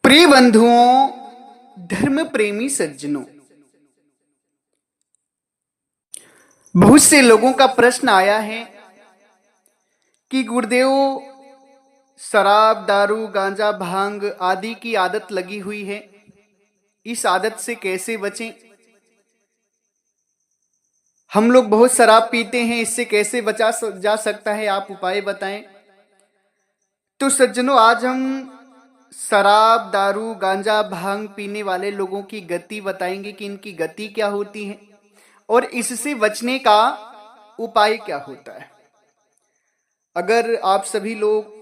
प्रिय बंधुओं, धर्म प्रेमी सज्जनों, बहुत से लोगों का प्रश्न आया है कि गुरुदेव, शराब, दारू, गांजा, भांग आदि की आदत लगी हुई है, इस आदत से कैसे बचें? हम लोग बहुत शराब पीते हैं, इससे कैसे बचा जा सकता है? आप उपाय बताएं। तो सज्जनों, आज हम शराब, दारू, गांजा, भांग पीने वाले लोगों की गति बताएंगे कि इनकी गति क्या होती है और इससे बचने का उपाय क्या होता है। अगर आप सभी लोग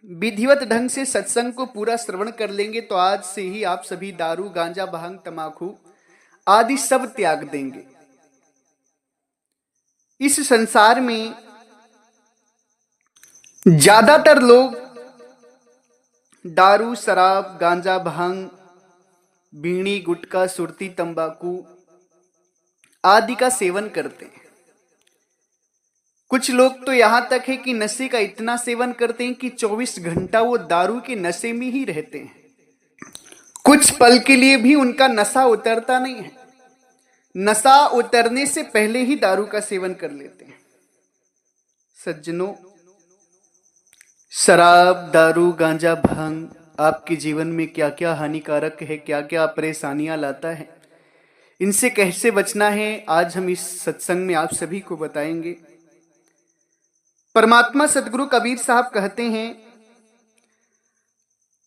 विधिवत ढंग से सत्संग को पूरा श्रवण कर लेंगे तो आज से ही आप सभी दारू, गांजा, भांग, तमाकू आदि सब त्याग देंगे। इस संसार में ज्यादातर लोग दारू, शराब, गांजा, भांग, बीड़ी, गुटखा, सुरती, तंबाकू आदि का सेवन करते हैं। कुछ लोग तो यहां तक है कि नशे का इतना सेवन करते हैं कि 24 घंटा वो दारू के नशे में ही रहते हैं। कुछ पल के लिए भी उनका नशा उतरता नहीं है। नशा उतरने से पहले ही दारू का सेवन कर लेते हैं। सज्जनों, शराब, दारू, गांजा, भांग आपके जीवन में क्या क्या हानिकारक है, क्या क्या परेशानियां लाता है, इनसे कैसे बचना है, आज हम इस सत्संग में आप सभी को बताएंगे। परमात्मा सदगुरु कबीर साहब कहते हैं,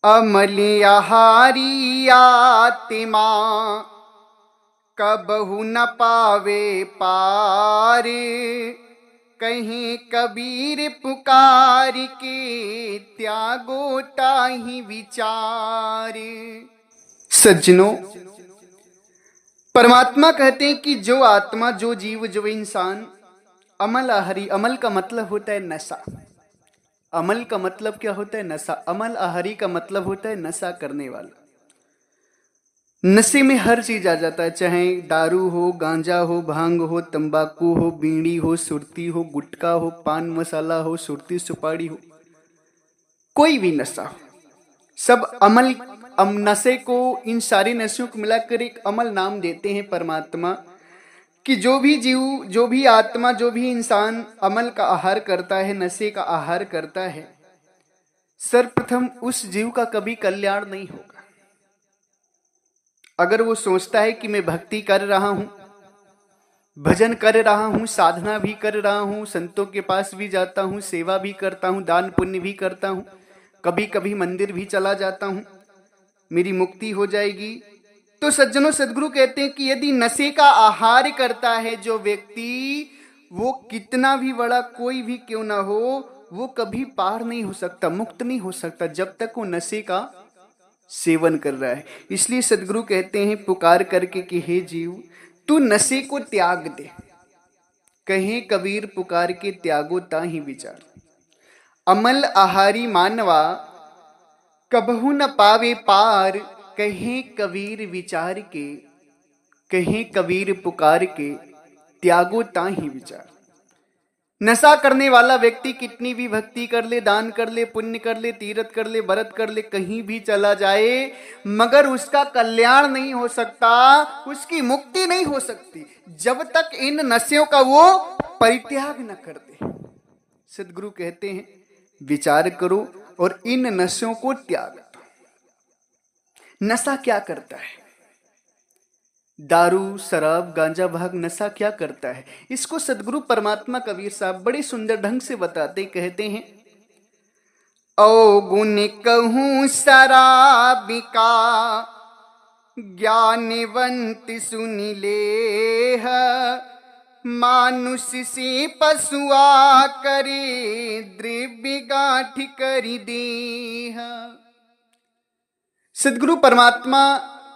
अमल आहारी आत्मा कबहु न पावे पार, कहीं कबीर पुकार के त्यागो ताहि विचार। सज्जनों, परमात्मा कहते हैं कि जो आत्मा, जो जीव, जो इंसान अमल आहारी, अमल का मतलब होता है नशा। अमल का मतलब क्या होता है? नशा। अमल आहारी का मतलब होता है नशा करने वाला। नशे में हर चीज आ जाता है, चाहे दारू हो, गांजा हो, भांग हो, तंबाकू हो, बीड़ी हो, सुरती हो, गुटखा हो, पान मसाला हो, सुरती सुपारी हो, कोई भी नशा हो, सब अमल। नशे को, इन सारे नशों को मिलाकर एक अमल नाम देते हैं परमात्मा, कि जो भी जीव, जो भी आत्मा, जो भी इंसान अमल का आहार करता है, नशे का आहार करता है, सर्वप्रथम उस जीव का कभी कल्याण नहीं होगा। अगर वो सोचता है कि मैं भक्ति कर रहा हूं, भजन कर रहा हूं, साधना भी कर रहा हूं, संतों के पास भी जाता हूं, सेवा भी करता हूं, दान पुण्य भी करता हूं, कभी कभी मंदिर भी चला जाता हूं, मेरी मुक्ति हो जाएगी, तो सज्जनों, सदगुरु कहते हैं कि यदि नशे का आहार करता है जो व्यक्ति, वो कितना भी बड़ा कोई भी क्यों ना हो, वो कभी पार नहीं हो सकता, मुक्त नहीं हो सकता जब तक वो नशे का सेवन कर रहा है। इसलिए सदगुरु कहते हैं पुकार करके कि हे जीव, तू नशे को त्याग दे। कहे कबीर पुकार के त्यागो ताहि विचार। अमल आहारी मानवा कबहु न पावे पार, कहे कबीर विचार के, कहे कबीर पुकार के त्यागो ताहि विचार। नशा करने वाला व्यक्ति कितनी भी भक्ति कर ले, दान कर ले, पुण्य कर ले, तीर्थ कर ले, व्रत कर ले, कहीं भी चला जाए, मगर उसका कल्याण नहीं हो सकता, उसकी मुक्ति नहीं हो सकती जब तक इन नशों का वो परित्याग न कर दे। सदगुरु कहते हैं विचार करो और इन नशों को त्याग दो। नशा क्या करता है? दारू, शराब, गांजा, भांग नशा क्या करता है? इसको सदगुरु परमात्मा कबीर साहब बड़े सुंदर ढंग से बताते, कहते हैं, अवगुण कहूं शराबी का, ज्ञानवंत सुन ले, मानुष से पशुआ करे, द्रव्य गांठ करी देह। सदगुरु परमात्मा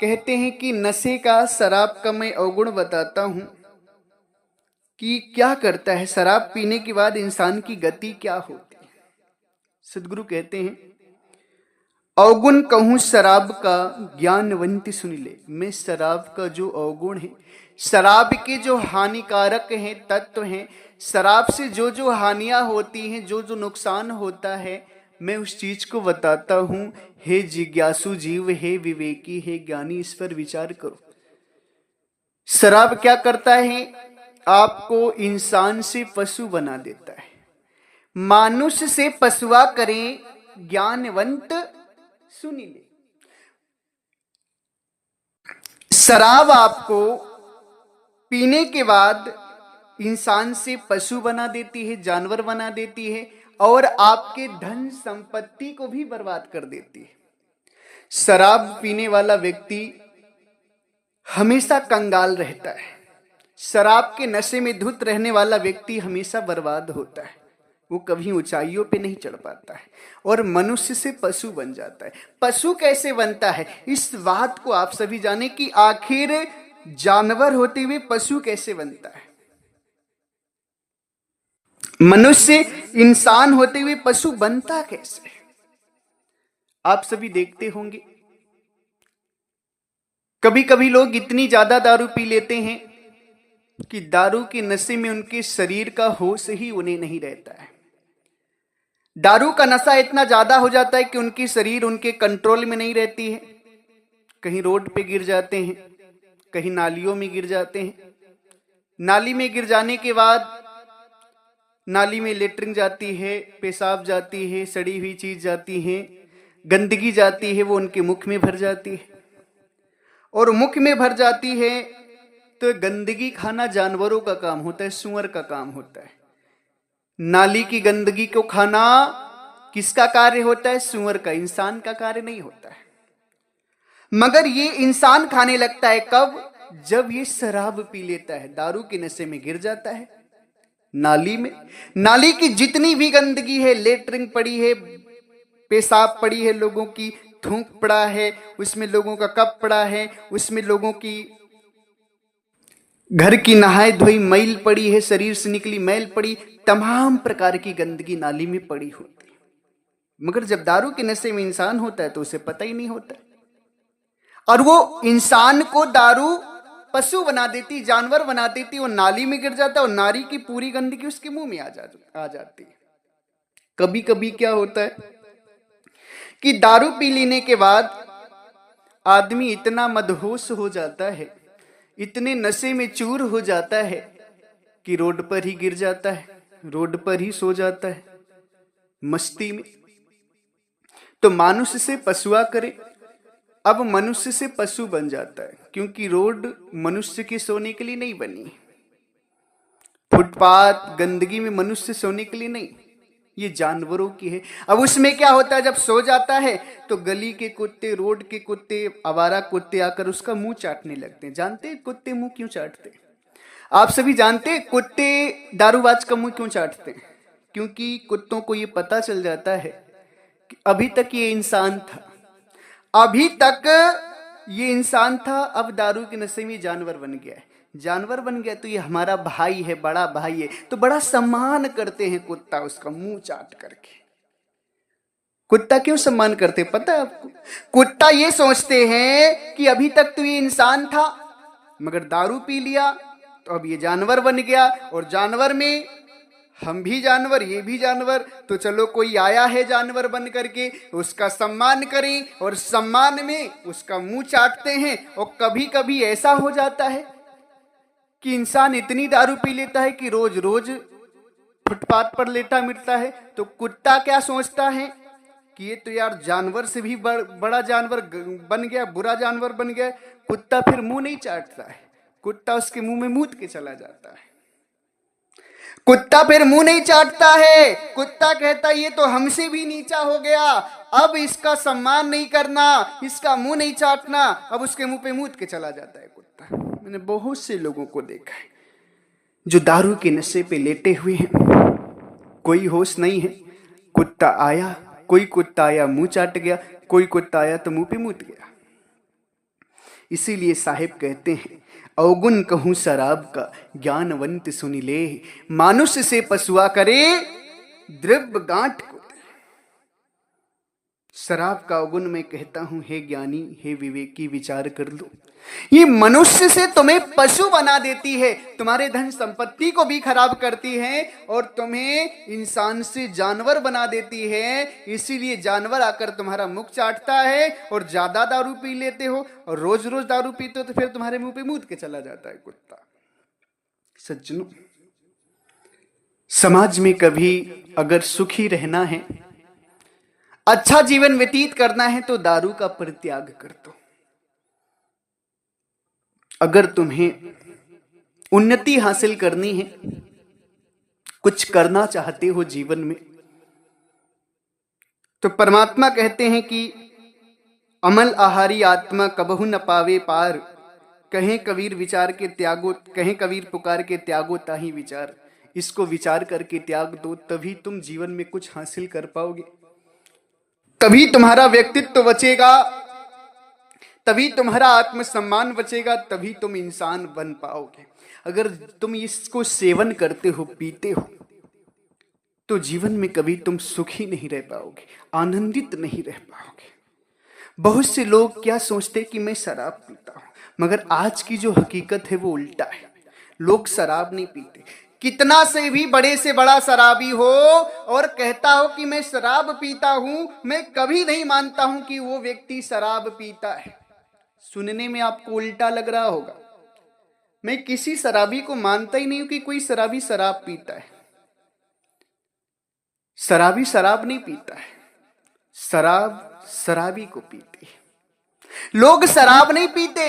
कहते हैं कि नशे का, शराब का मैं अवगुण बताता हूं कि क्या करता है, शराब पीने के बाद इंसान की गति क्या होती है। सदगुरु कहते हैं, अवगुण कहूं शराब का, ज्ञानवंत सुन ले। मैं शराब का जो अवगुण है, शराब के जो हानिकारक हैं तत्व हैं, शराब से जो जो हानियां होती हैं, जो जो नुकसान होता है, मैं उस चीज को बताता हूं। हे जिज्ञासु जीव, हे विवेकी, हे ज्ञानी, इस पर विचार करो। शराब क्या करता है? आपको इंसान से पशु बना देता है। मानुष से पशुआ करें ज्ञानवंत सुनी ले। शराब आपको पीने के बाद इंसान से पशु बना देती है, जानवर बना देती है, और आपके धन संपत्ति को भी बर्बाद कर देती है। शराब पीने वाला व्यक्ति हमेशा कंगाल रहता है। शराब के नशे में धुत रहने वाला व्यक्ति हमेशा बर्बाद होता है। वो कभी ऊंचाइयों पे नहीं चढ़ पाता है और मनुष्य से पशु बन जाता है। पशु कैसे बनता है, इस बात को आप सभी जाने कि आखिर जानवर होते हुए पशु कैसे बनता है। मनुष्य इंसान होते हुए पशु बनता कैसे? आप सभी देखते होंगे, कभी कभी लोग इतनी ज्यादा दारू पी लेते हैं कि दारू के नशे में उनके शरीर का होश ही उन्हें नहीं रहता है। दारू का नशा इतना ज्यादा हो जाता है कि उनकी शरीर उनके कंट्रोल में नहीं रहती है। कहीं रोड पे गिर जाते हैं, कहीं नालियों में गिर जाते हैं। नाली में गिर जाने के बाद नाली में लेटरिन जाती है, पेशाब जाती है, सड़ी हुई चीज जाती है, गंदगी जाती है, वो उनके मुख में भर जाती है। और मुख में भर जाती है तो गंदगी खाना जानवरों का काम होता है, सुअर का काम होता है। नाली की गंदगी को खाना किसका कार्य होता है? सुअर का, इंसान का कार्य नहीं होता है। मगर ये इंसान खाने लगता है कब? जब ये शराब पी लेता है, दारू के नशे में गिर जाता है। नाली में, नाली की जितनी भी गंदगी है, लेटरिन पड़ी है, पेशाब पड़ी है, लोगों की थूक पड़ा है, उसमें लोगों का कप पड़ा है, उसमें लोगों की घर की नहाई धोई मैल पड़ी है, शरीर से निकली मैल पड़ी, तमाम प्रकार की गंदगी नाली में पड़ी होती है। मगर जब दारू के नशे में इंसान होता है तो उसे पता ही नहीं होता है। और वो इंसान को दारू पशु बना देती, जानवर बना देती। वो नाली में गिर जाता है और नारी की पूरी गंदगी उसके मुंह में आ जाती है। कभी कभी क्या होता है कि दारू पी लेने के बाद आदमी इतना मदहोश हो जाता है, इतने नशे में चूर हो जाता है कि रोड पर ही गिर जाता है, रोड पर ही सो जाता है मस्ती में। तो मनुष्य से पशुआ करे, अब मनुष्य से पशु बन जाता है, क्योंकि रोड मनुष्य के सोने के लिए नहीं बनी। फुटपाथ गंदगी में मनुष्य सोने के लिए नहीं, ये जानवरों की है। अब उसमें क्या होता है, जब सो जाता है तो गली के कुत्ते, रोड के कुत्ते, आवारा कुत्ते आकर उसका मुंह चाटने लगते हैं। जानते हैं कुत्ते मुंह क्यों चाटते हैं? आप सभी जानते हैं कुत्ते दारूबाज का मुंह क्यों चाटते हैं? क्योंकि कुत्तों को ये पता चल जाता है कि अभी तक ये इंसान था, अभी तक ये इंसान था, अब दारू के नशे में जानवर बन गया है। जानवर बन गया तो ये हमारा भाई है, बड़ा भाई है, तो बड़ा सम्मान करते हैं कुत्ता उसका मुंह चाट करके। कुत्ता क्यों सम्मान करते पता है आपको? कुत्ता ये सोचते हैं कि अभी तक तो ये इंसान था, मगर दारू पी लिया तो अब ये जानवर बन गया, और जानवर में हम भी जानवर, ये भी जानवर, तो चलो कोई आया है जानवर बन करके, उसका सम्मान करें, और सम्मान में उसका मुंह चाटते हैं। और कभी कभी ऐसा हो जाता है कि इंसान इतनी दारू पी लेता है कि रोज रोज फुटपाथ पर लेटा मिलता है। तो कुत्ता क्या सोचता है कि ये तो यार जानवर से भी बड़ा जानवर बन गया, बुरा जानवर बन गया। कुत्ता फिर मुंह नहीं चाटता है, कुत्ता उसके मुंह में मूत के चला जाता है। कुत्ता फिर मुंह नहीं चाटता है, कुत्ता कहता है ये तो हमसे भी नीचा हो गया, अब इसका सम्मान नहीं करना, इसका मुंह नहीं चाटना, अब उसके मुंह पे मूत के चला जाता है कुत्ता। मैंने बहुत से लोगों को देखा है जो दारू के नशे पे लेटे हुए हैं, कोई होश नहीं है। कुत्ता आया, कोई कुत्ता आया मुंह चाट गया, कोई कुत्ता आया तो मुंह पे मूत गया। इसीलिए साहिब कहते हैं, अवगुण कहूं शराब का, ज्ञानवंत सुनी ले, मानुष से पशुआ करे द्रव्य गांठ को। शराब का अवगुण मैं कहता हूं, हे ज्ञानी, हे विवेकी, विचार कर लो। ये मनुष्य से तुम्हें पशु बना देती है, तुम्हारे धन संपत्ति को भी खराब करती है और तुम्हें इंसान से जानवर बना देती है। इसीलिए जानवर आकर तुम्हारा मुख चाटता है और ज्यादा दारू पी लेते हो, और रोज रोज दारू पीते हो तो फिर तुम्हारे मुंह पे मूत के चला जाता है कुत्ता। सज्जनों, समाज में कभी अगर सुखी रहना है, अच्छा जीवन व्यतीत करना है, तो दारू का परित्याग कर दो। अगर तुम्हें उन्नति हासिल करनी है, कुछ करना चाहते हो जीवन में, तो परमात्मा कहते हैं कि अमल आहारी आत्मा कबहु न पावे पार, कहें कबीर विचार के त्यागो, कहें कबीर पुकार के त्यागो ताही विचार। इसको विचार करके त्याग दो, तभी तुम जीवन में कुछ हासिल कर पाओगे, तभी तुम्हारा व्यक्तित्व बचेगा, तभी तुम्हारा आत्मसम्मान बचेगा, तभी तुम इंसान बन पाओगे। अगर तुम इसको सेवन करते हो, पीते हो, तो जीवन में कभी तुम सुखी नहीं रह पाओगे, आनंदित नहीं रह पाओगे। बहुत से लोग क्या सोचते कि मैं शराब पीता हूं, मगर आज की जो हकीकत है वो उल्टा है। लोग शराब नहीं पीते। कितना से भी बड़े से बड़ा शराबी हो और कहता हो कि मैं शराब पीता हूं, मैं कभी नहीं मानता हूं कि वो व्यक्ति शराब पीता है। सुनने में आपको उल्टा लग रहा होगा, मैं किसी शराबी को मानता ही नहीं हूं कि कोई शराबी शराब पीता है। शराबी शराब नहीं पीता है, शराब शराबी को पीती है। लोग शराब नहीं पीते।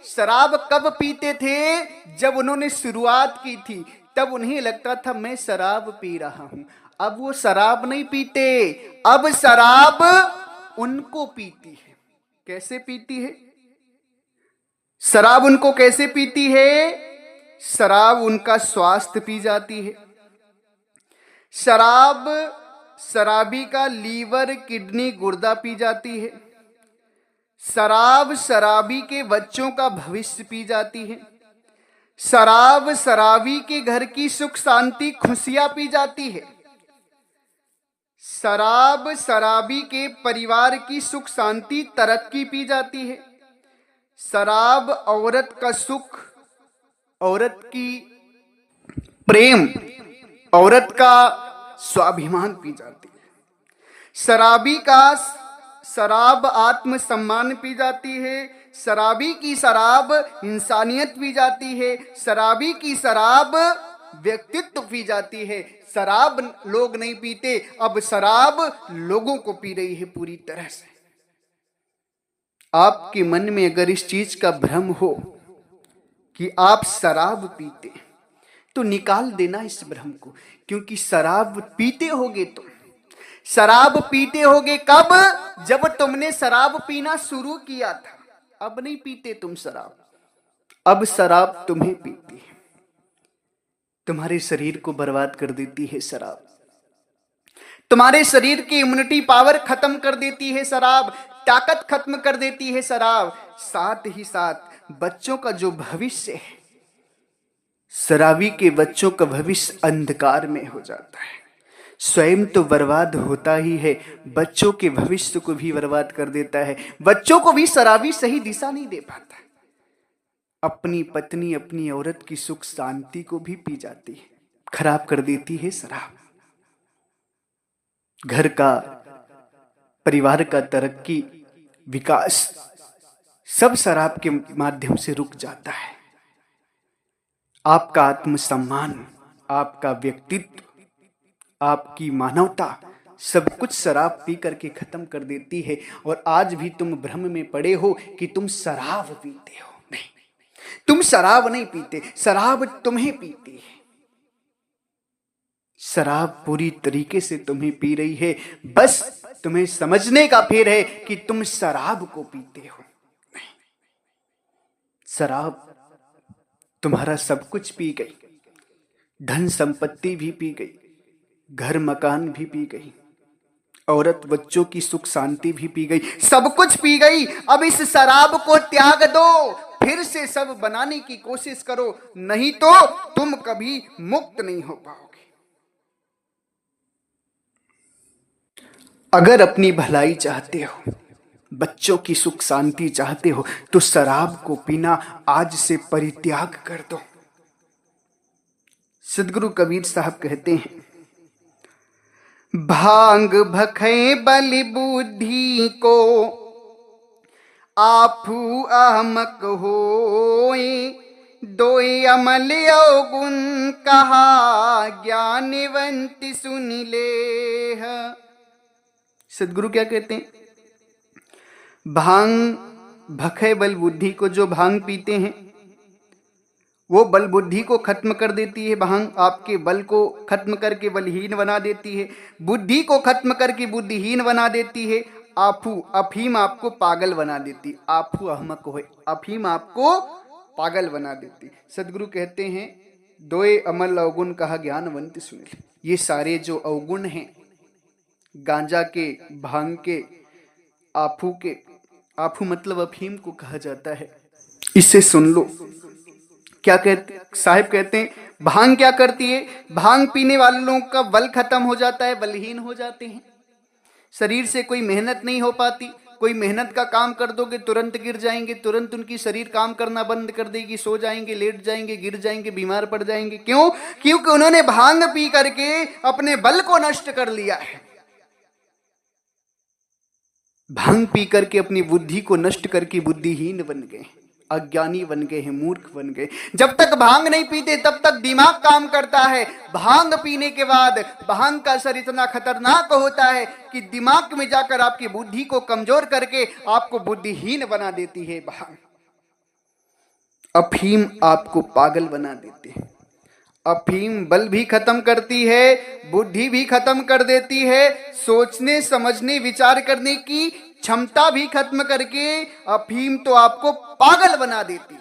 शराब कब पीते थे? जब उन्होंने शुरुआत की थी, तब उन्हें लगता था मैं शराब पी रहा हूं। अब वो शराब नहीं पीते, अब शराब उनको पीती है। कैसे पीती है? शराब उनको कैसे पीती है? शराब उनका स्वास्थ्य पी जाती है। शराब शराबी का लीवर, किडनी, गुर्दा पी जाती है। शराब शराबी के बच्चों का भविष्य पी जाती है। शराब शराबी के घर की सुख शांति, खुशियां पी जाती है। शराब शराबी के परिवार की सुख शांति, तरक्की पी जाती है। शराब औरत का सुख, औरत की प्रेम, औरत का स्वाभिमान पी जाती है। शराबी का शराब आत्मसम्मान पी जाती है। शराबी की शराब इंसानियत पी जाती है। शराबी की शराब व्यक्तित्व पी जाती है। शराब लोग नहीं पीते, अब शराब लोगों को पी रही है पूरी तरह से। आपके मन में अगर इस चीज का भ्रम हो कि आप शराब पीते, तो निकाल देना इस भ्रम को, क्योंकि शराब पीते होगे तुम। शराब पीते होगे कब? जब तुमने शराब पीना शुरू किया था। अब नहीं पीते तुम शराब, अब शराब तुम्हें पीती है। तुम्हारे शरीर को बर्बाद कर देती है शराब, तुम्हारे शरीर की इम्यूनिटी पावर खत्म कर देती है शराब, ताकत खत्म कर देती है शराब। साथ ही साथ बच्चों का जो भविष्य है, शराबी के बच्चों का भविष्य अंधकार में हो जाता है। स्वयं तो बर्बाद होता ही है, बच्चों के भविष्य को भी बर्बाद कर देता है। बच्चों को भी शराबी सही दिशा नहीं दे पाता। अपनी पत्नी, अपनी औरत की सुख शांति को भी पी जाती है, खराब कर देती है शराब। घर का, परिवार का तरक्की, विकास सब शराब के माध्यम से रुक जाता है। आपका आत्मसम्मान, आपका व्यक्तित्व, आपकी मानवता, सब कुछ शराब पी करके खत्म कर देती है। और आज भी तुम भ्रम में पड़े हो कि तुम शराब पीते हो। नहीं, तुम शराब नहीं पीते, शराब तुम्हें पीती है। शराब पूरी तरीके से तुम्हें पी रही है, बस तुम्हें समझने का फेर है कि तुम शराब को पीते हो। नहीं, शराब तुम्हारा सब कुछ पी गई, धन संपत्ति भी पी गई, घर मकान भी पी गई, औरत बच्चों की सुख शांति भी पी गई, सब कुछ पी गई। अब इस शराब को त्याग दो, फिर से सब बनाने की कोशिश करो, नहीं तो तुम कभी मुक्त नहीं हो पाओगे। अगर अपनी भलाई चाहते हो, बच्चों की सुख शांति चाहते हो, तो शराब को पीना आज से परित्याग कर दो। सदगुरु कबीर साहब कहते हैं, भांग भखे बलि बुद्धि को, आपू अहमक होए, दोय अमल अवगुण कहा, ज्ञानवंत सुन लेह। सदगुरु क्या कहते हैं? भांग भखे बल बुद्धि को, जो भांग पीते हैं वो बल बुद्धि को खत्म कर देती है। भांग आपके बल को खत्म करके बलहीन बना देती है, बुद्धि को खत्म करके बुद्धिहीन बना देती है। आफू अफीम आपको पागल बना देती, आफू अहमक होए, अफीम आपको पागल बना देती। सदगुरु कहते हैं, दोए अमल अवगुण कहा, ज्ञानवंत सुन ले। ये सारे जो अवगुण हैं, गांजा के, भांग के, आफू के, आफू मतलब अफीम को कहा जाता है, इसे सुन लो। क्या कहते साहिब कहते हैं, भांग क्या करती है? भांग पीने वाले लोगों का बल खत्म हो जाता है, बलहीन हो जाते हैं, शरीर से कोई मेहनत नहीं हो पाती। कोई मेहनत का काम कर दोगे तुरंत गिर जाएंगे, तुरंत उनकी शरीर काम करना बंद कर देगी, सो जाएंगे, लेट जाएंगे, गिर जाएंगे, बीमार पड़ जाएंगे। क्यों? क्योंकि उन्होंने भांग पी करके अपने बल को नष्ट कर लिया है। भांग पी करके अपनी बुद्धि को नष्ट करके बुद्धिहीन बन गए, अज्ञानी बन गए हैं, मूर्ख बन गए। जब तक भांग नहीं पीते तब तक दिमाग काम करता है। भांग पीने के बाद भांग का असर इतना खतरनाक होता है कि दिमाग में जाकर आपकी बुद्धि को कमजोर करके आपको बुद्धिहीन बना देती है। भांग अफीम आपको पागल बना देती है। अफीम बल भी खत्म करती है, बुद्धि भी खत्म कर देती है, सोचने समझने विचार करने की क्षमता भी खत्म करके अफीम तो आपको पागल बना देती है।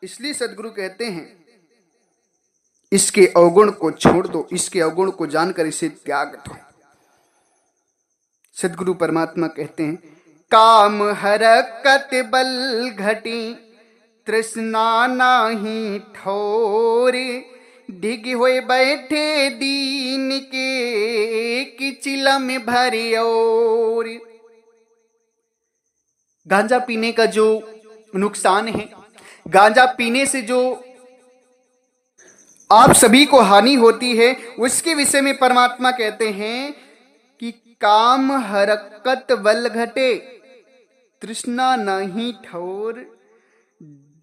इसलिए सदगुरु कहते हैं, इसके अवगुण को छोड़ दो, इसके अवगुण को जानकर इसे त्याग दो। सदगुरु परमात्मा कहते हैं, काम हरकत बल घटी, तृष्णा नाही ठोरे, डिग होए बैठे दीन के, कि चिलम भरे और। गांजा पीने का जो नुकसान है, गांजा पीने से जो आप सभी को हानि होती है, उसके विषय में परमात्मा कहते हैं कि काम हरकत बल घटे, तृष्णा नहीं ठोर,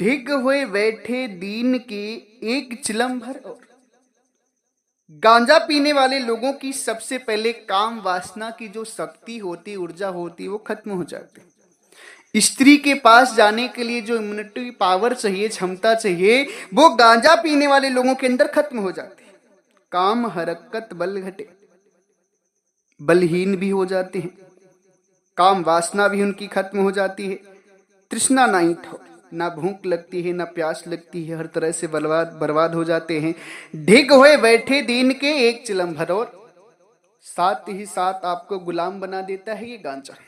ढिग हुए बैठे दीन के, एक चिलम भर और। गांजा पीने वाले लोगों की सबसे पहले काम वासना की जो शक्ति होती, ऊर्जा होती, वो खत्म हो जाती। स्त्री के पास जाने के लिए जो इम्यूनिटी पावर चाहिए, क्षमता चाहिए, वो गांजा पीने वाले लोगों के अंदर खत्म हो जाती है। काम हरकत बल घटे, बलहीन भी हो जाते हैं, काम वासना भी उनकी खत्म हो जाती है, तृष्णा नहीं ठो, ना भूख लगती है, ना प्यास लगती है, हर तरह से बर्बाद हो जाते हैं। ढिग हुए बैठे दीन के, एक चिलम भरोर। साथ ही साथ आपको गुलाम बना देता है ये गांजा।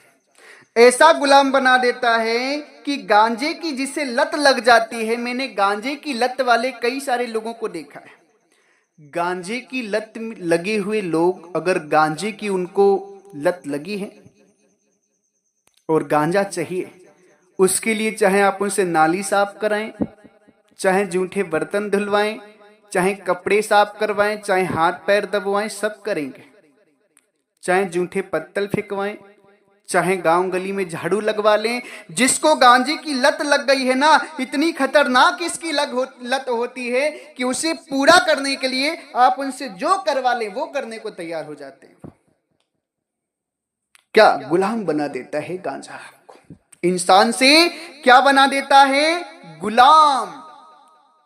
ऐसा गुलाम बना देता है कि गांजे की जिसे लत लग जाती है, मैंने गांजे की लत वाले कई सारे लोगों को देखा है। गांजे की लत लगे हुए लोग, अगर गांजे की उनको लत लगी है और गांजा चाहिए, उसके लिए चाहे आप उनसे नाली साफ कराएं, चाहे जूठे बर्तन धुलवाएं, चाहे कपड़े साफ करवाएं, चाहे हाथ पैर दबवाएं, सब करेंगे। चाहे जूठे पत्तल फेंकवाएं, चाहे गांव गली में झाड़ू लगवा लें। जिसको गांजे की लत लग गई है ना, इतनी खतरनाक इसकी लत होती है कि उसे पूरा करने के लिए आप उनसे जो करवा लें वो करने को तैयार हो जाते हैं। क्या गुलाम बना देता है गांजा आपको, इंसान से क्या बना देता है? गुलाम।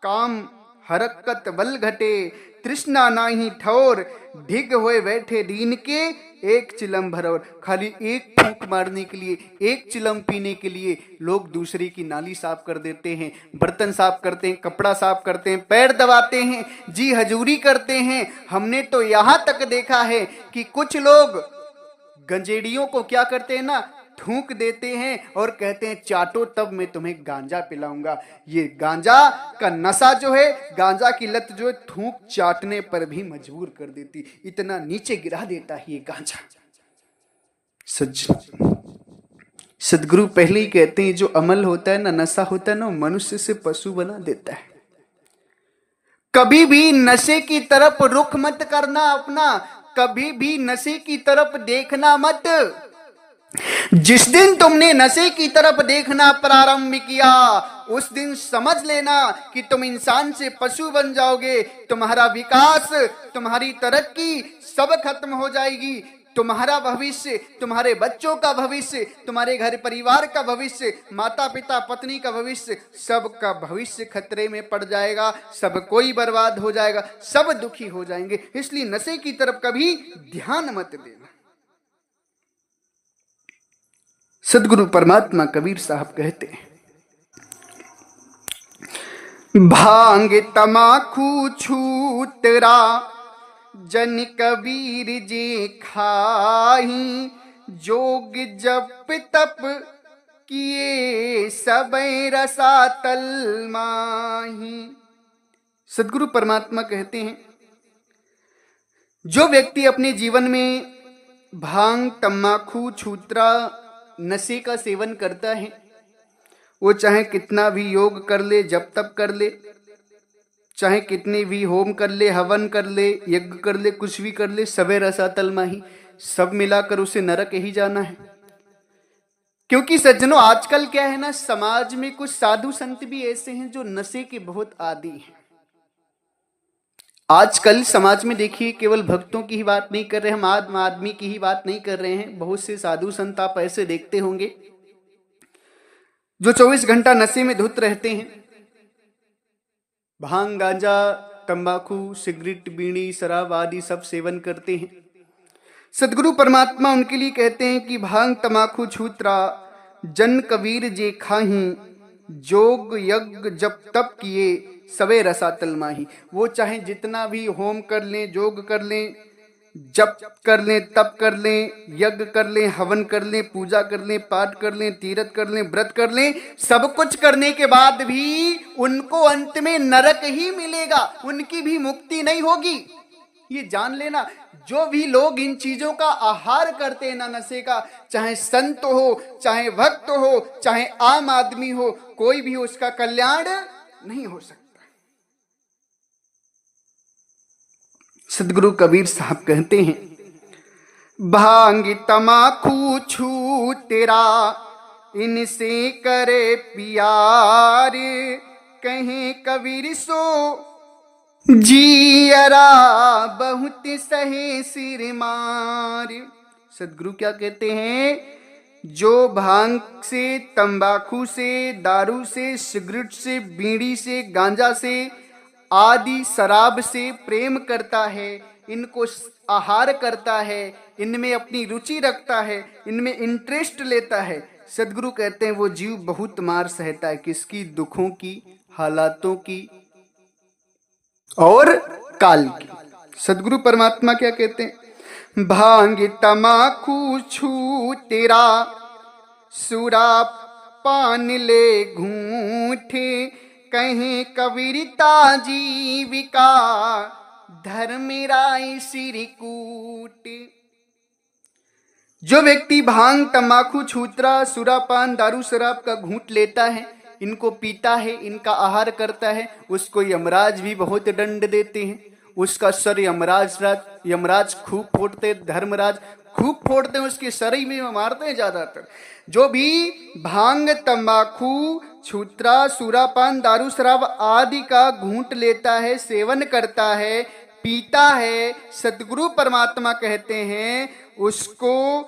काम हरकत बल घटे, तृष्णा नाही ठोर, ढिग हुए बैठे दीन के, एक चिलम भरोर। खाली एक फूंक मारने के लिए, एक चिलम पीने के लिए लोग दूसरे की नाली साफ कर देते हैं, बर्तन साफ करते हैं, कपड़ा साफ करते हैं, पैर दबाते हैं, जी हजूरी करते हैं। हमने तो यहां तक देखा है कि कुछ लोग गंजेड़ियों को क्या करते हैं ना, थूक देते हैं और कहते हैं चाटो तब मैं तुम्हें गांजा पिलाऊंगा। ये गांजा का नशा जो है, गांजा की लत जो है, थूक चाटने पर भी मजबूर कर देती, इतना नीचे गिरा देता है ये गांजा। सच सदगुरु पहले ही कहते हैं, जो अमल होता है ना, नशा होता है ना, मनुष्य से पशु बना देता है। कभी भी नशे की तरफ रुख मत करना अपना, कभी भी नशे की तरफ देखना मत। जिस दिन तुमने नशे की तरफ देखना प्रारंभ किया, उस दिन समझ लेना कि तुम इंसान से पशु बन जाओगे। तुम्हारा विकास, तुम्हारी तरक्की सब खत्म हो जाएगी। तुम्हारा भविष्य, तुम्हारे बच्चों का भविष्य, तुम्हारे घर परिवार का भविष्य, माता पिता पत्नी का भविष्य, सबका भविष्य खतरे में पड़ जाएगा। सब कोई बर्बाद हो जाएगा, सब दुखी हो जाएंगे। इसलिए नशे की तरफ कभी ध्यान मत देना। सदगुरु परमात्मा कबीर साहब कहते हैं, भांग तमाकू छूतरा जन कबीर जे खाही, जोग जप तप किए सबे रसातल माही। सदगुरु परमात्मा कहते हैं, जो व्यक्ति अपने जीवन में भांग तम्बाकू छूतरा नशे का सेवन करता है, वो चाहे कितना भी योग कर ले, जप तप कर ले, चाहे कितने भी होम कर ले, हवन कर ले, यज्ञ कर ले, कुछ भी कर ले, सबे रसातल माही, सब मिलाकर उसे नरक ही जाना है। क्योंकि सज्जनों, आजकल क्या है ना, समाज में कुछ साधु संत भी ऐसे हैं जो नशे के बहुत आदी हैं। आजकल समाज में देखिए, केवल भक्तों की ही बात नहीं कर रहे, हम आम आदमी की ही बात नहीं कर रहे हैं। बहुत से साधु संत आप ऐसे देखते होंगे जो 24 घंटा नशे में धुत रहते हैं। भांग, गांजा, तंबाकू, सिगरेट, बीड़ी, शराब आदि सब सेवन करते हैं। सदगुरु परमात्मा उनके लिए कहते हैं कि भांग तंबाकू छूतरा जन कबीर जे खाही, जोग यज्ञ जप तप किए सवे रसातल माही। वो चाहे जितना भी होम कर लें, योग कर लें, जप कर लें, तप कर लें, यज्ञ कर लें, हवन कर लें, पूजा कर लें, पाठ कर लें, तीर्थ कर लें, व्रत कर लें, सब कुछ करने के बाद भी उनको अंत में नरक ही मिलेगा, उनकी भी मुक्ति नहीं होगी। ये जान लेना। जो भी लोग इन चीजों का आहार करते हैं ना, नशे का, चाहे संत हो, चाहे भक्त हो, चाहे आम आदमी हो, कोई भी उसका कल्याण नहीं हो सकता। सदगुरु कबीर साहब कहते हैं, भांग तमाकू छू तेरा इनसे करे प्यार, कहीं कबीर सो जियरा बहुत सहे सिर मार। सदगुरु क्या कहते हैं, जो भांग से, तंबाकू से, दारू से, सिगरेट से, बीड़ी से, गांजा से आदि शराब से प्रेम करता है, इनको आहार करता है, इनमें अपनी रुचि रखता है, इनमें इंटरेस्ट लेता है, सदगुरु कहते हैं वो जीव बहुत मार सहता है। किसकी? दुखों की, हालातों की और काल की। सदगुरु परमात्मा क्या कहते हैं, भांग तमाकू छू तेरा सुरा पान ले घूंठे, कहीं कबीरता जीविका धर्म राय सिरकूट। जो व्यक्ति भांग तंबाकू छूतरा सुरापान दारू शराब का घूंट लेता है, इनको पीता है, इनका आहार करता है, उसको यमराज भी बहुत दंड देते हैं। उसका सर यमराज खूब फोड़ते, धर्मराज खूब फोड़ते हैं, उसके सर ही में मारते हैं ज्यादातर। जो भी भांग तंबाकू छूतरा सुरापान दारू शराब आदि का घूंट लेता है, सेवन करता है, पीता है, सतगुरु परमात्मा कहते हैं उसको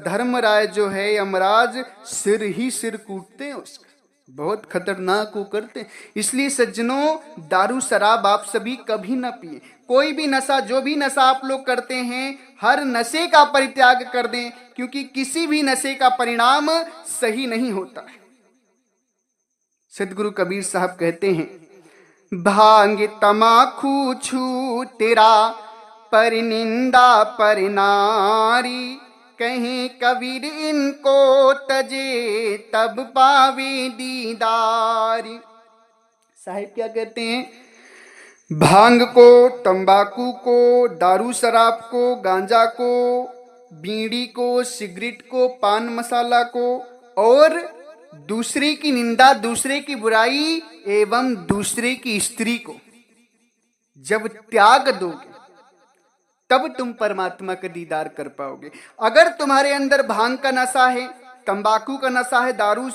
धर्मराय जो है यमराज सिर ही सिर कूटते हैं, उसका बहुत खतरनाक वो करते हैं। इसलिए सज्जनों, दारू शराब आप सभी कभी ना पिए। कोई भी नशा, जो भी नशा आप लोग करते हैं, हर नशे का परित्याग कर दें, क्योंकि किसी भी नशे का परिणाम सही नहीं होता है। सदगुरु कबीर साहब कहते हैं, भांग तमाकू छू तेरा पर निंदा पर नारी, कहीं कबीर इनको तजे तब पावे दीदारी। साहिब क्या कहते हैं, भांग को, तंबाकू को, दारू शराब को, गांजा को बीड़ी को, सिगरेट को, पान मसाला को और दूसरे की निंदा, दूसरे की बुराई एवं दूसरे की स्त्री को जब त्याग दोगे तब तुम परमात्मा का दीदार कर पाओगे। अगर तुम्हारे अंदर भांग का नशा है, तंबाकू का नशा है, दारू,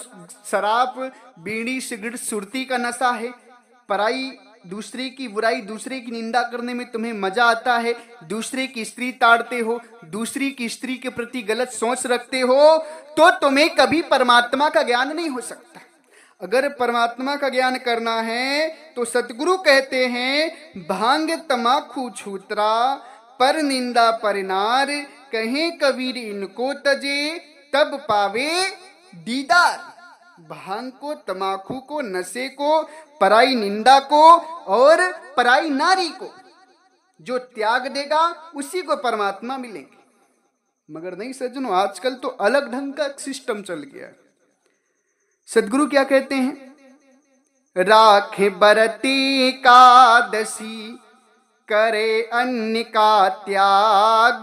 शराब, बीड़ी, सिगरेट, सुरती का नशा है, पराई, दूसरे की बुराई, दूसरे की निंदा करने में तुम्हें मजा आता है, दूसरे की स्त्री ताड़ते हो, दूसरी की स्त्री के प्रति गलत सोच रखते हो, तो तुम्हें कभी परमात्मा का ज्ञान नहीं हो सकता। अगर परमात्मा का ज्ञान करना है तो सतगुरु कहते हैं, भांग तमाकू छूतरा पर निंदा परिनार, कहे कबीर इनको तजे तब पावे दीदार। भांग को, तमाकू को, नशे को, पराई निंदा को और पराई नारी को जो त्याग देगा उसी को परमात्मा मिलेंगे। मगर नहीं सज्जनों, आजकल तो अलग ढंग का सिस्टम चल गया। सदगुरु क्या कहते हैं, राखे बरती एकादशी करे अन्न का त्याग,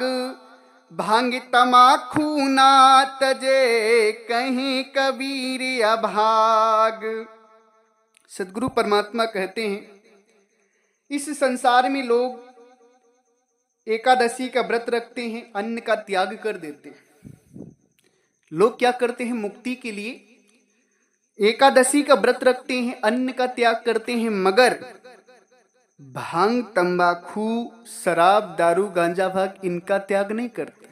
भांग तमाकू ना तजे कहीं कबीर अभाग। सदगुरु परमात्मा कहते हैं, इस संसार में लोग एकादशी का व्रत रखते हैं, अन्न का त्याग कर देते हैं। लोग क्या करते हैं, मुक्ति के लिए एकादशी का व्रत रखते हैं, अन्न का त्याग करते हैं, मगर भांग, तंबाकू, शराब, दारू, गांजा, भाग इनका त्याग नहीं करते।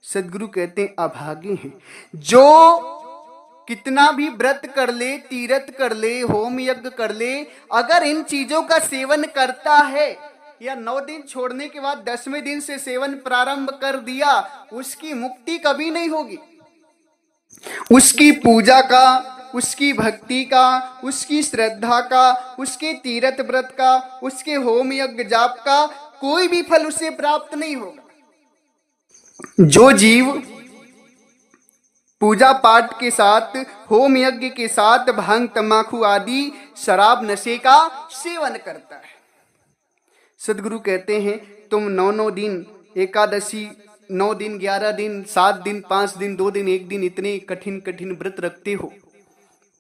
सदगुरु कहते हैं अभागे हैं। जो कितना भी व्रत कर ले, तीरथ कर ले, होम यज्ञ कर ले, अगर इन चीजों का सेवन करता है या 9 दिन छोड़ने के बाद 10वें दिन से सेवन प्रारंभ कर दिया, उसकी मुक्ति कभी नहीं होगी। उसकी पूजा का, उसकी भक्ति का, उसकी श्रद्धा का, उसके तीर्थ व्रत का, उसके होम यज्ञ जाप का कोई भी फल उसे प्राप्त नहीं होगा। जो जीव पूजा पाठ के साथ, होम यज्ञ के साथ भांग, तंबाकू आदि शराब, नशे का सेवन करता है, सदगुरु कहते हैं तुम 9 दिन एकादशी, 9 दिन, 11 दिन, 7 दिन, 5 दिन, 2 दिन, 1 दिन इतने कठिन कठिन व्रत रखते हो,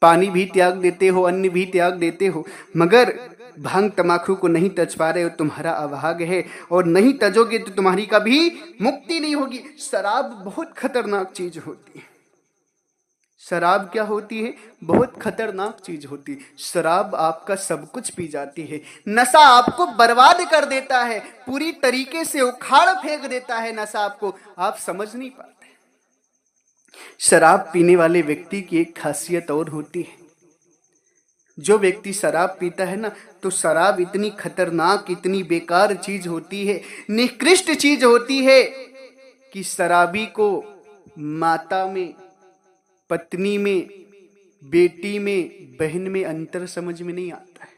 पानी भी त्याग देते हो, अन्न भी त्याग देते हो, मगर भांग तमाकू को नहीं तज पा रहे हो, तुम्हारा अभाग है। और नहीं तजोगे तो तुम्हारी कभी मुक्ति नहीं होगी। शराब बहुत खतरनाक चीज होती है। शराब क्या होती है? बहुत खतरनाक चीज होती है। शराब आपका सब कुछ पी जाती है। नशा आपको बर्बाद कर देता है, पूरी तरीके से उखाड़ फेंक देता है नशा आपको, आप समझ नहीं पाते। शराब पीने वाले व्यक्ति की एक खासियत और होती है। जो व्यक्ति शराब पीता है ना, तो शराब इतनी खतरनाक, इतनी बेकार चीज होती है, निकृष्ट चीज होती है कि शराबी को माता में, पत्नी में, बेटी में, बहन में अंतर समझ में नहीं आता है।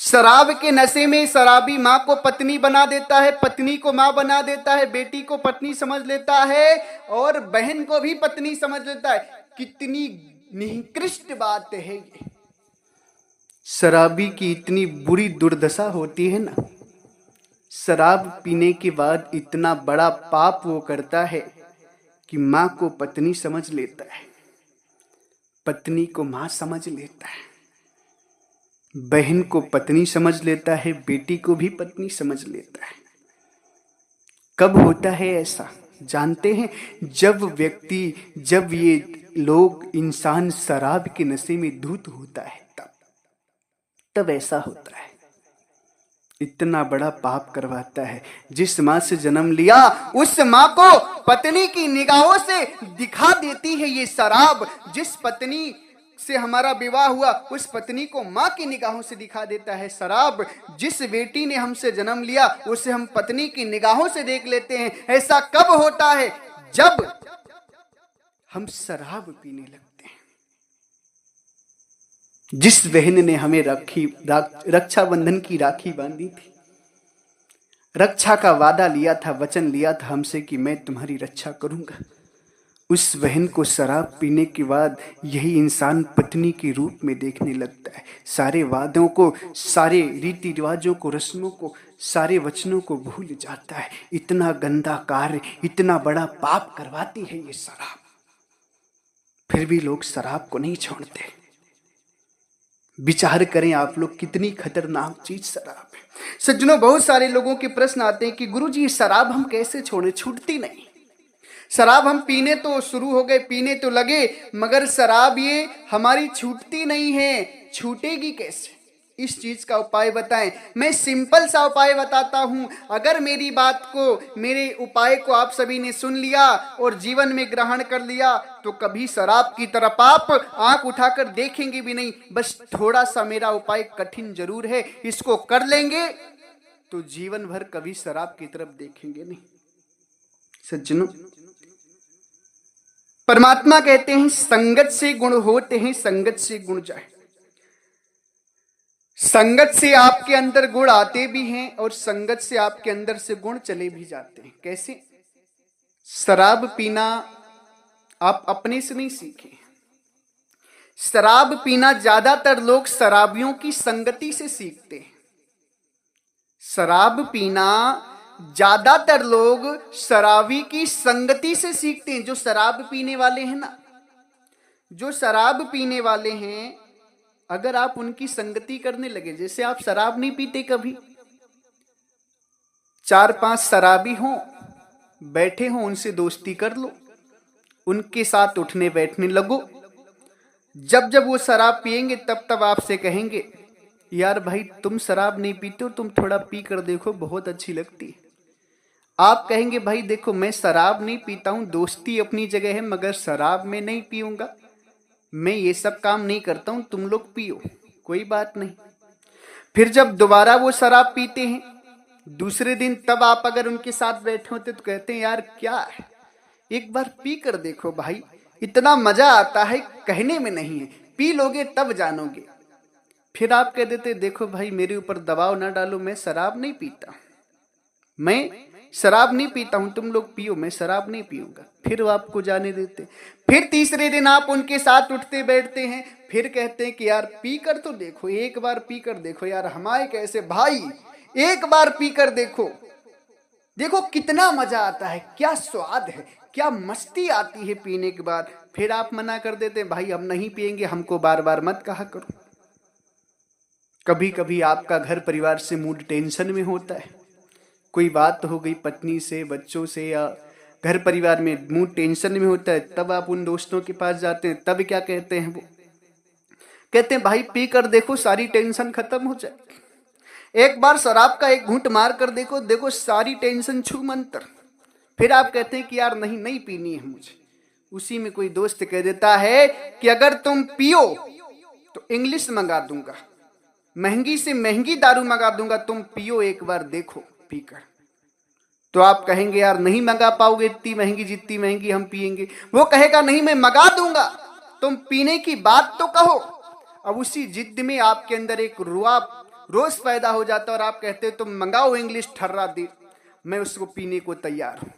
शराब के नशे में शराबी माँ को पत्नी बना देता है, पत्नी को माँ बना देता है, बेटी को पत्नी समझ लेता है और बहन को भी पत्नी समझ लेता है। कितनी निकृष्ट बात है ये। शराबी की इतनी बुरी दुर्दशा होती है ना, शराब पीने के बाद इतना बड़ा पाप वो करता है कि माँ को पत्नी समझ लेता है, पत्नी को माँ समझ लेता है, बहन को पत्नी समझ लेता है, बेटी को भी पत्नी समझ लेता है। कब होता है ऐसा जानते हैं? जब ये लोग, इंसान शराब के नशे में धुत होता है, तब ऐसा होता है। इतना बड़ा पाप करवाता है। जिस माँ से जन्म लिया उस माँ को पत्नी की निगाहों से दिखा देती है ये शराब। जिस पत्नी से हमारा विवाह हुआ उस पत्नी को माँ की निगाहों से दिखा देता है शराब। जिस बेटी ने हमसे जन्म लिया उसे हम पत्नी की निगाहों से देख लेते हैं। ऐसा कब होता है? जब हम शराब पीने लगते हैं। जिस बहन ने हमें रक्षाबंधन की राखी बांधी थी, रक्षा का वादा लिया था, वचन लिया था हमसे कि मैं तुम्हारी रक्षा करूंगा, उस बहन को शराब पीने के बाद यही इंसान पत्नी के रूप में देखने लगता है। सारे वादों को, सारे रीति रिवाजों को, रस्मों को सारे वचनों को भूल जाता है। इतना गंदा कार्य, इतना बड़ा पाप करवाती है ये शराब, फिर भी लोग शराब को नहीं छोड़ते। विचार करें आप लोग, कितनी खतरनाक चीज शराब है। सज्जनों, बहुत सारे लोगों के प्रश्न आते हैं कि गुरुजी ये शराब हम कैसे छोड़ें, छूटती नहीं। शराब हम पीने तो शुरू हो गए, पीने तो लगे, मगर शराब ये हमारी छूटती नहीं है। छूटेगी कैसे, इस चीज का उपाय बताएं। मैं सिंपल सा उपाय बताता हूं। अगर मेरी बात को, मेरे उपाय को आप सभी ने सुन लिया और जीवन में ग्रहण कर लिया तो कभी शराब की तरफ आप आंख उठाकर देखेंगे भी नहीं। बस थोड़ा सा मेरा उपाय कठिन जरूर है, इसको कर लेंगे तो जीवन भर कभी शराब की तरफ देखेंगे नहीं। सज्जनों, परमात्मा कहते हैं संगत से गुण होते हैं, संगत से गुण जाए। संगत से आपके अंदर गुण आते भी हैं और संगत से आपके अंदर से गुण चले भी जाते हैं। कैसे? शराब पीना आप अपने से नहीं सीखे। शराब पीना ज्यादातर लोग शराबियों की संगति से सीखते हैं। शराब पीना ज्यादातर लोग शराबी की संगति से सीखते हैं। जो शराब पीने वाले हैं ना, जो शराब पीने वाले हैं, अगर आप उनकी संगति करने लगे, जैसे आप शराब नहीं पीते कभी, 4-5 शराबी हो बैठे हो, उनसे दोस्ती कर लो, उनके साथ उठने बैठने लगो। जब जब वो शराब पिएंगे तब तब आपसे कहेंगे, यार भाई तुम शराब नहीं पीते हो, तुम थोड़ा पी कर देखो, बहुत अच्छी लगती है। आप कहेंगे भाई देखो मैं शराब नहीं पीता हूं, दोस्ती अपनी जगह है, मगर शराब में नहीं पीऊंगा, मैं ये सब काम नहीं करता हूं, तुम लोग पियो, कोई बात नहीं। फिर जब दोबारा वो शराब पीते हैं दूसरे दिन, तब आप अगर उनके साथ बैठे होते तो कहते हैं यार क्या है, एक बार पी कर देखो भाई, इतना मजा आता है, कहने में नहीं है, पी लोगे तब जानोगे। फिर आप कह देते देखो भाई मेरे ऊपर दबाव ना डालो, मैं शराब नहीं पीता, मैं शराब नहीं पीता हूं, तुम लोग पियो, मैं शराब नहीं पीऊंगा। फिर वो आपको जाने देते। फिर तीसरे दिन आप उनके साथ उठते बैठते हैं, फिर कहते हैं कि यार पी कर तो देखो, एक बार पी कर देखो यार, हमारे कैसे भाई, एक बार पी कर देखो, देखो कितना मजा आता है, क्या स्वाद है, क्या मस्ती आती है पीने के बाद। फिर आप मना कर देते हैं भाई हम नहीं पिएंगे, हमको बार बार मत कहा करो। कभी कभी आपका घर परिवार से मूड टेंशन में होता है, कोई बात हो गई पत्नी से, बच्चों से, या घर परिवार में मूड टेंशन में होता है, तब आप उन दोस्तों के पास जाते हैं। तब क्या कहते हैं वो, कहते हैं भाई पी कर देखो, सारी टेंशन खत्म हो जाए, एक बार शराब का एक घूंट मार कर देखो, देखो सारी टेंशन छू मंतर। फिर आप कहते हैं कि यार नहीं नहीं पीनी है मुझे। उसी में कोई दोस्त कह देता है कि अगर तुम पियो तो इंग्लिश मंगा दूंगा, महंगी से महंगी दारू मंगा दूंगा, तुम पियो एक बार देखो पीकर। तो आप कहेंगे यार नहीं मंगा पाओगे इतनी महंगी, जितनी महंगी हम पिएंगे। वो कहेगा नहीं मैं मंगा दूंगा, तुम पीने की बात तो कहो। अब उसी जिद में आपके अंदर एक रोष पैदा हो जाता है और आप कहते हो तुम मंगाओ इंग्लिश ठर्रा दे, मैं उसको पीने को तैयार हूं।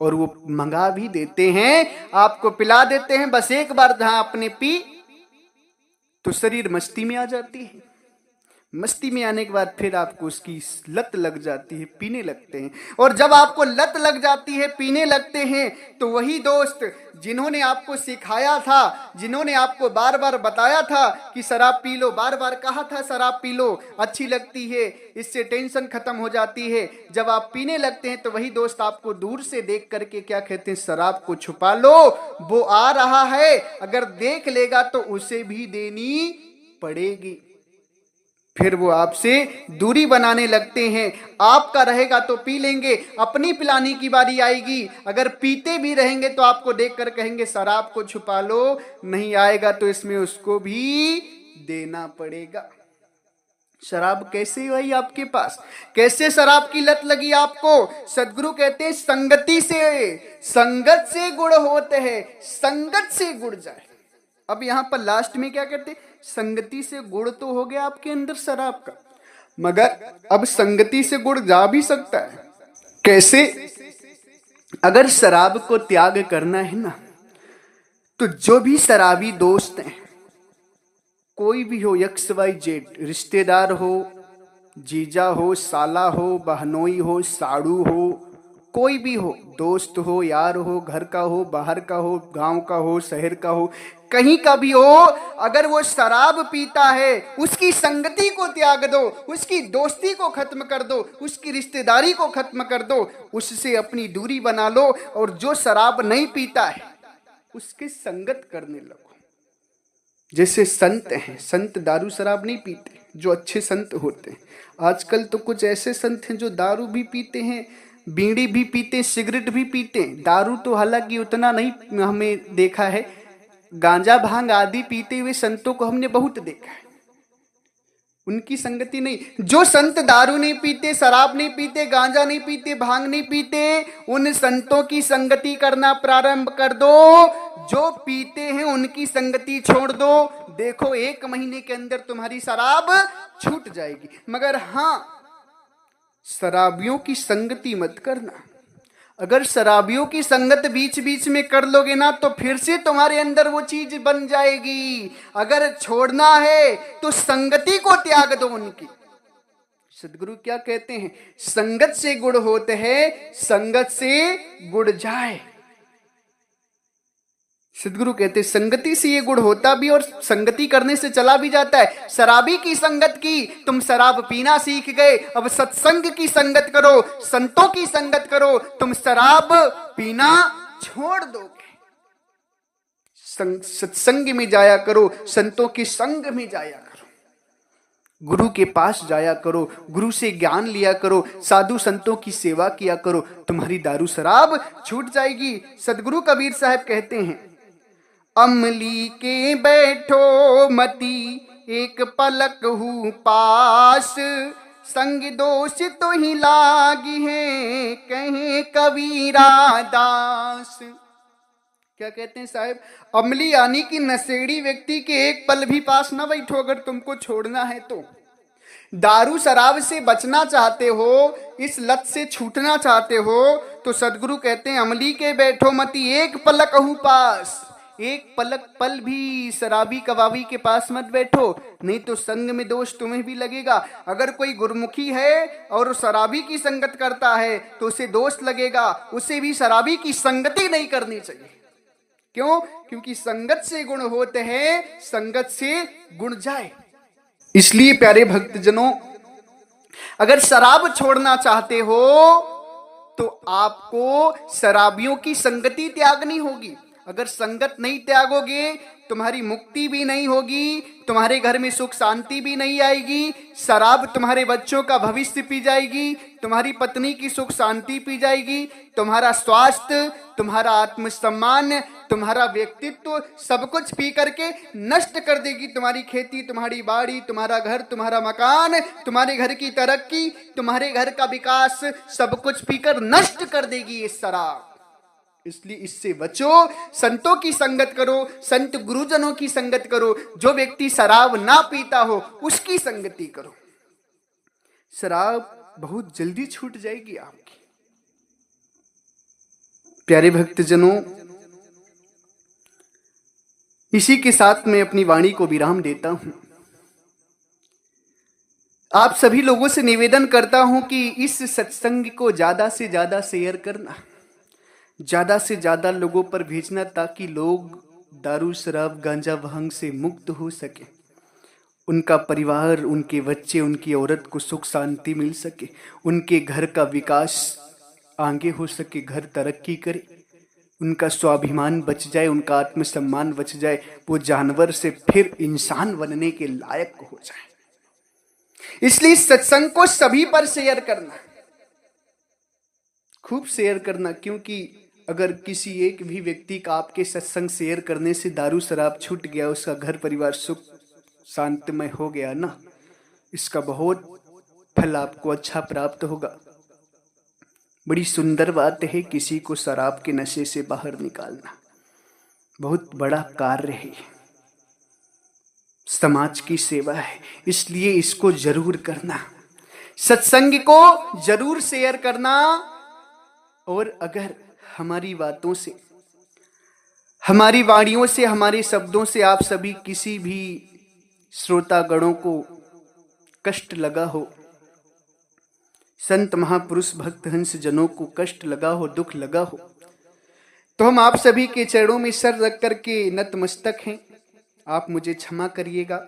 और वो मंगा भी देते हैं, आपको पिला देते हैं। बस एक बार जहां आपने पी तो शरीर मस्ती में आ जाती है। मस्ती में आने के बाद फिर आपको उसकी लत लग जाती है, पीने लगते हैं। और जब आपको लत लग जाती है, पीने लगते हैं, तो वही दोस्त जिन्होंने आपको सिखाया था, जिन्होंने आपको बार बार बताया था कि शराब पी लो, बार बार कहा था शराब पी लो, अच्छी लगती है, इससे टेंशन खत्म हो जाती है, जब आप पीने लगते हैं तो वही दोस्त आपको दूर से देख करके क्या कहते हैं, शराब को छुपा लो, वो आ रहा है, अगर देख लेगा तो उसे भी देनी पड़ेगी। फिर वो आपसे दूरी बनाने लगते हैं। आपका रहेगा तो पी लेंगे, अपनी पिलाने की बारी आएगी, अगर पीते भी रहेंगे तो आपको देखकर कहेंगे शराब को छुपा लो, नहीं आएगा तो इसमें उसको भी देना पड़ेगा। शराब कैसे आई आपके पास, कैसे शराब की लत लगी आपको? सदगुरु कहते हैं संगति से, संगत से गुण होते हैं, संगत से गुण जाए। अब यहां पर लास्ट में क्या कहते हैं, संगति से गुण तो हो गया आपके अंदर शराब का, मगर अब संगति से गुण जा भी सकता है। कैसे? अगर शराब को त्याग करना है ना, तो जो भी शराबी दोस्त हैं, कोई भी हो, XYZ, रिश्तेदार हो जीजा हो, साला हो, बहनोई हो, साड़ू हो, कोई भी हो, दोस्त हो, यार हो, घर का हो, बाहर का हो, गांव का हो, शहर का हो, कहीं का भी हो, अगर वो शराब पीता है उसकी संगति को त्याग दो, उसकी दोस्ती को खत्म कर दो, उसकी रिश्तेदारी को खत्म कर दो, उससे अपनी दूरी बना लो और जो शराब नहीं पीता है उसकी संगत करने लगो। जैसे संत हैं, संत दारू शराब नहीं पीते, जो अच्छे संत होते हैं। आजकल तो कुछ ऐसे संत हैं जो दारू भी पीते हैं, बीड़ी भी पीते, सिगरेट भी पीते। दारू तो हालांकि उतना नहीं हमें देखा है, गांजा भांग आदि पीते हुए संतों को हमने बहुत देखा है, उनकी संगति नहीं। जो संत दारू नहीं पीते, शराब नहीं पीते, गांजा नहीं पीते, भांग नहीं पीते, उन संतों की संगति करना प्रारंभ कर दो। जो पीते हैं उनकी संगति छोड़ दो, देखो 1 महीने के अंदर तुम्हारी शराब छूट जाएगी। मगर हाँ, शराबियों की संगति मत करना। अगर शराबियों की संगत बीच बीच में कर लोगे ना तो फिर से तुम्हारे अंदर वो चीज बन जाएगी। अगर छोड़ना है तो संगति को त्याग दो उनकी। सदगुरु क्या कहते हैं? संगत से गुड़ होते हैं, संगत से गुड़ जाए। सदगुरु कहते हैं संगति से ये गुड़ होता भी और संगति करने से चला भी जाता है। शराबी की संगत की, तुम शराब पीना सीख गए, अब सत्संग की संगत करो, संतों की संगत करो, तुम शराब पीना छोड़ दोगे। सत्संग में जाया करो, संतों के संग में जाया करो, गुरु के पास जाया करो, गुरु से ज्ञान लिया करो, साधु संतों की सेवा किया करो, तुम्हारी दारू शराब छूट जाएगी। सदगुरु कबीर साहब कहते हैं, अमली के बैठो मती एक पलक हूँ पास, संग दोष तो ही लागी है कहे कबीरा दास। क्या कहते हैं साहब? अमली यानी कि नशेड़ी व्यक्ति के एक पल भी पास ना बैठो अगर तुमको छोड़ना है तो। दारू शराब से बचना चाहते हो, इस लत से छूटना चाहते हो, तो सदगुरु कहते हैं अमली के बैठो मती एक पलक हूँ पास। एक पल भी शराबी कबाबी के पास मत बैठो, नहीं तो संग में दोष तुम्हें भी लगेगा। अगर कोई गुरमुखी है और शराबी की संगत करता है तो उसे दोष लगेगा, उसे भी शराबी की संगति नहीं करनी चाहिए। क्यों? क्योंकि संगत से गुण होते हैं, संगत से गुण जाए। इसलिए प्यारे भक्तजनों, अगर शराब छोड़ना चाहते हो तो आपको शराबियों की संगति त्यागनी होगी। अगर संगत नहीं त्यागोगे तुम्हारी मुक्ति भी नहीं होगी, तुम्हारे घर में सुख शांति भी नहीं आएगी, शराब तुम्हारे बच्चों का भविष्य पी जाएगी, तुम्हारी पत्नी की सुख शांति पी जाएगी, तुम्हारा स्वास्थ्य, तुम्हारा आत्मसम्मान, तुम्हारा व्यक्तित्व सब कुछ पी करके नष्ट कर देगी। तुम्हारी खेती, तुम्हारी बाड़ी, तुम्हारा घर, तुम्हारा मकान, तुम्हारे घर की तरक्की, तुम्हारे घर का विकास सब कुछ पीकर नष्ट कर देगी ये शराब। इसलिए इससे बचो, संतों की संगत करो, संत गुरुजनों की संगत करो। जो व्यक्ति शराब ना पीता हो उसकी संगति करो, शराब बहुत जल्दी छूट जाएगी आपकी। प्यारे भक्तजनों, इसी के साथ मैं अपनी वाणी को विराम देता हूं। आप सभी लोगों से निवेदन करता हूं कि इस सत्संग को ज्यादा से ज्यादा शेयर करना, ज्यादा से ज्यादा लोगों पर भेजना, ताकि लोग दारू शराब गांजा भांग से मुक्त हो सके, उनका परिवार, उनके बच्चे, उनकी औरत को सुख शांति मिल सके, उनके घर का विकास आगे हो सके, घर तरक्की करे, उनका स्वाभिमान बच जाए, उनका आत्मसम्मान बच जाए, वो जानवर से फिर इंसान बनने के लायक हो जाए। इसलिए सत्संग को सभी पर शेयर करना, खूब शेयर करना, क्योंकि अगर किसी एक भी व्यक्ति का आपके सत्संग शेयर करने से दारू शराब छूट गया, उसका घर परिवार सुख शांतिमय हो गया ना, इसका बहुत फल आपको अच्छा प्राप्त होगा। बड़ी सुंदर बात है किसी को शराब के नशे से बाहर निकालना, बहुत बड़ा कार्य है, समाज की सेवा है, इसलिए इसको जरूर करना, सत्संग को जरूर शेयर करना। और अगर हमारी बातों से, हमारी वाणियों से, हमारे शब्दों से आप सभी किसी भी श्रोतागणों को कष्ट लगा हो संत महापुरुष भक्त हंस जनों को कष्ट लगा हो, दुख लगा हो, तो हम आप सभी के चरणों में सर रख करके नतमस्तक हैं। आप मुझे क्षमा करिएगा।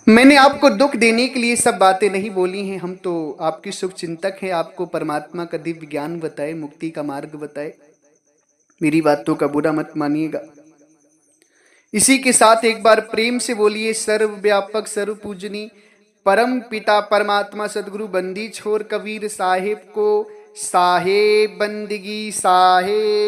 मैंने आपको दुख देने के लिए सब बातें नहीं बोली हैं। हम तो आपके शुभ चिंतक हैं, आपको परमात्मा का दिव्य ज्ञान बताए, मुक्ति का मार्ग बताए। मेरी बातों का बुरा मत मानिएगा। इसी के साथ एक बार प्रेम से बोलिए, सर्वव्यापक सर्व पूजनी परम पिता परमात्मा सदगुरु बंदी छोर कबीर साहेब को साहेब बंदगी साहेब।